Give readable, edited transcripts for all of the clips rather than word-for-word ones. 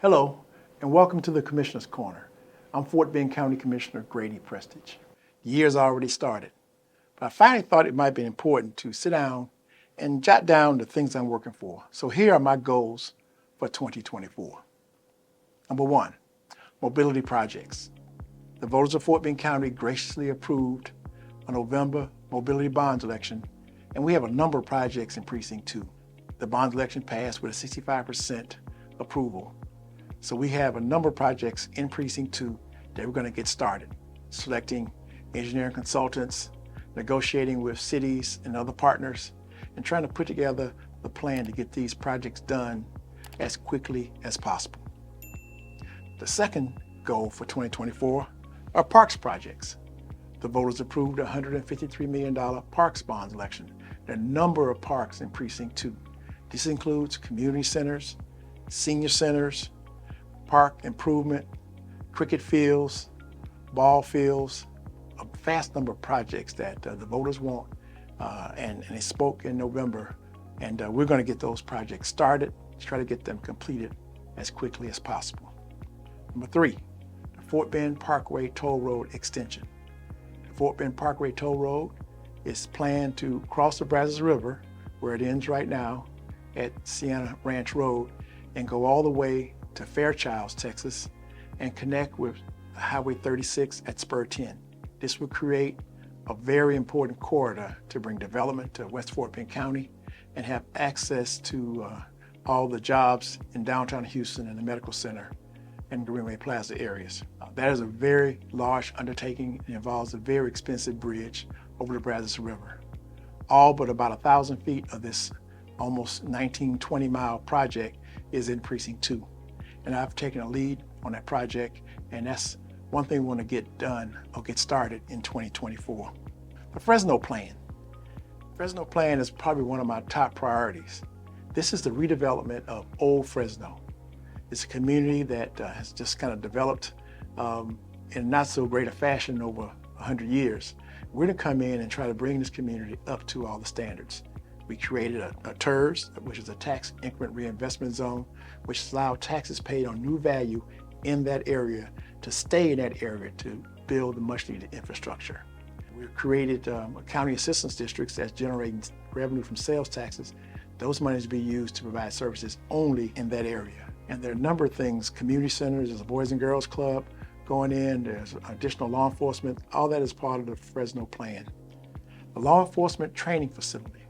Hello, and welcome to the Commissioner's Corner. I'm Fort Bend County Commissioner Grady Prestage. The year's already started, but I finally thought it might be important to sit down and jot down the things I'm working for. So here are my goals for 2024. Number one, mobility projects. The voters of Fort Bend County graciously approved a November mobility bonds election, and we have a number of projects in Precinct 2. The bonds election passed with a 65% approval. So we have a number of projects in Precinct 2 that we're going to get started, selecting engineering consultants, negotiating with cities and other partners, and trying to put together the plan to get these projects done as quickly as possible. The second goal for 2024 are parks projects. The voters approved a $153 million parks bonds election. There are a number of parks in Precinct 2. This includes community centers, senior centers, park improvement, cricket fields, ball fields, a vast number of projects that the voters want, and they spoke in November, and we're going to get those projects started, try to get them completed as quickly as possible. Number three, the Fort Bend Parkway Toll Road extension. The Fort Bend Parkway Toll Road is planned to cross the Brazos River, where it ends right now at Sienna Ranch Road, and go all the way to Fairchilds, Texas, and connect with Highway 36 at Spur 10. This will create a very important corridor to bring development to West Fort Bend County and have access to all the jobs in downtown Houston and the medical center and Greenway Plaza areas. That is a very large undertaking and involves a very expensive bridge over the Brazos River. All but about 1,000 feet of this almost 19-20 mile project is in Precinct 2. And I've taken a lead on that project, and that's one thing we want to get done or get started in 2024. The Fresno Plan. Fresno Plan is probably one of my top priorities. This is the redevelopment of Old Fresno. It's a community that has just kind of developed in not so great a fashion over 100 years. We're going to come in and try to bring this community up to all the standards. We created a TERS, which is a tax increment reinvestment zone, which allows taxes paid on new value in that area to stay in that area to build the much needed infrastructure. We've created county assistance districts that's generating revenue from sales taxes. Those monies will be used to provide services only in that area. And there are a number of things, community centers, there's a Boys and Girls Club going in, there's additional law enforcement, all that is part of the Fresno Plan. The law enforcement training facility.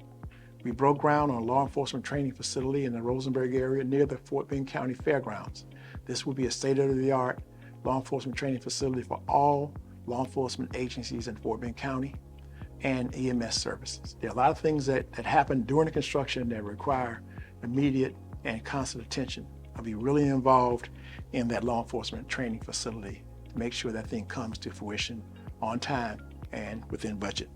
We broke ground on a law enforcement training facility in the Rosenberg area near the Fort Bend County Fairgrounds. This will be a state-of-the-art law enforcement training facility for all law enforcement agencies in Fort Bend County and EMS services. There are a lot of things that happen during the construction that require immediate and constant attention. I'll be really involved in that law enforcement training facility to make sure that thing comes to fruition on time and within budget.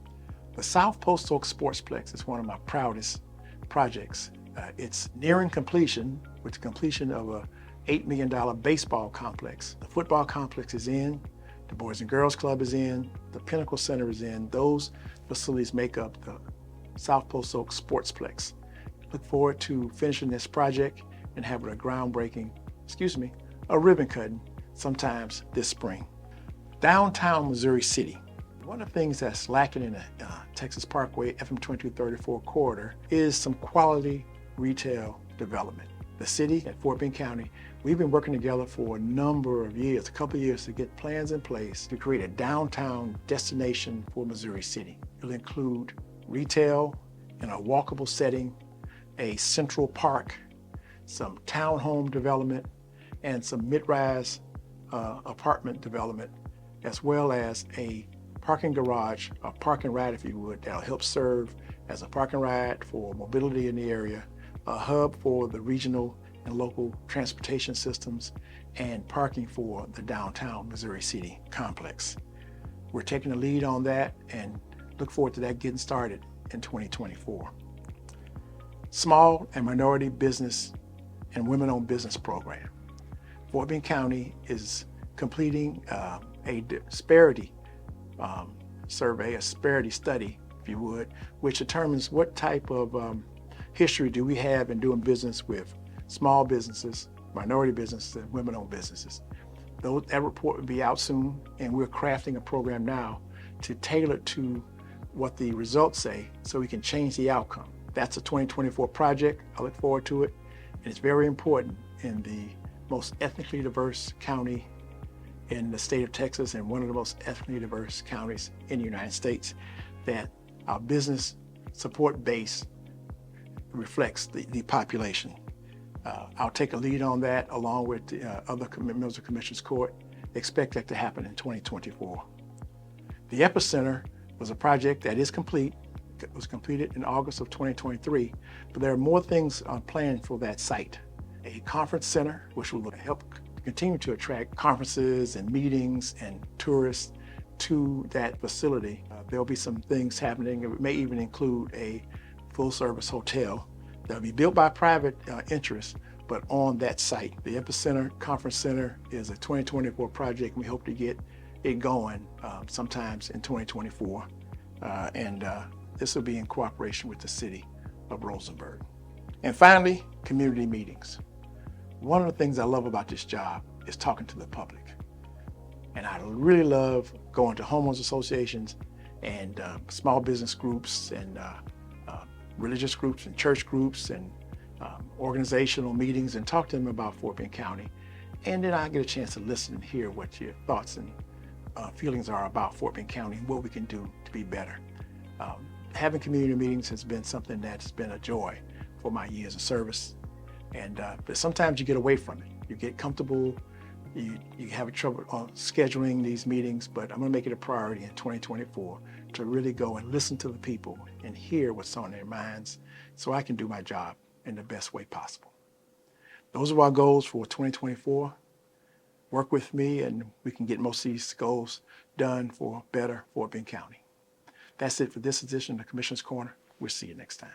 The South Post Oak Sportsplex is one of my proudest projects. It's nearing completion with the completion of a $8 million baseball complex. The football complex is in, the Boys and Girls Club is in, the Pinnacle Center is in. Those facilities make up the South Post Oak Sportsplex. Look forward to finishing this project and having a ribbon cutting sometimes this spring. Downtown Missouri City. One of the things that's lacking in the Texas Parkway FM 2234 corridor is some quality retail development. The city at Fort Bend County, we've been working together for a number of years, a couple of years, to get plans in place to create a downtown destination for Missouri City. It'll include retail in a walkable setting, a central park, some townhome development, and some mid-rise apartment development, as well as a parking garage, a park and ride, if you would, that'll help serve as a park and ride for mobility in the area, a hub for the regional and local transportation systems, and parking for the downtown Missouri City complex. We're taking the lead on that and look forward to that getting started in 2024. Small and minority business and women-owned business program. Fort Bend County is completing a disparity survey, a disparity study, if you would, which determines what type of history do we have in doing business with small businesses, minority businesses, and women-owned businesses. That report will be out soon, and we're crafting a program now to tailor it to what the results say so we can change the outcome. That's a 2024 project. I look forward to it. And it's very important in the most ethnically diverse county in the state of Texas and one of the most ethnically diverse counties in the United States that our business support base reflects the population. I'll take a lead on that along with the other members of Commissioners Court. Expect that to happen in 2024. The Epicenter was a project that is complete. It was completed in August of 2023, but there are more things planned for that site. A conference center, which will help continue to attract conferences and meetings and tourists to that facility. There'll be some things happening. It may even include a full-service hotel that'll be built by private interests, but on that site. The Epicenter Conference Center is a 2024 project, and we hope to get it going sometimes in 2024. This will be in cooperation with the city of Rosenberg. And finally, community meetings. One of the things I love about this job is talking to the public. And I really love going to homeowners associations and small business groups and religious groups and church groups and organizational meetings and talk to them about Fort Bend County. And then I get a chance to listen and hear what your thoughts and feelings are about Fort Bend County and what we can do to be better. Having community meetings has been something that's been a joy for my years of service. But sometimes you get away from it. You get comfortable, you have trouble scheduling these meetings, but I'm gonna make it a priority in 2024 to really go and listen to the people and hear what's on their minds so I can do my job in the best way possible. Those are our goals for 2024. Work with me and we can get most of these goals done for better Fort Bend County. That's it for this edition of the Commissioner's Corner. We'll see you next time.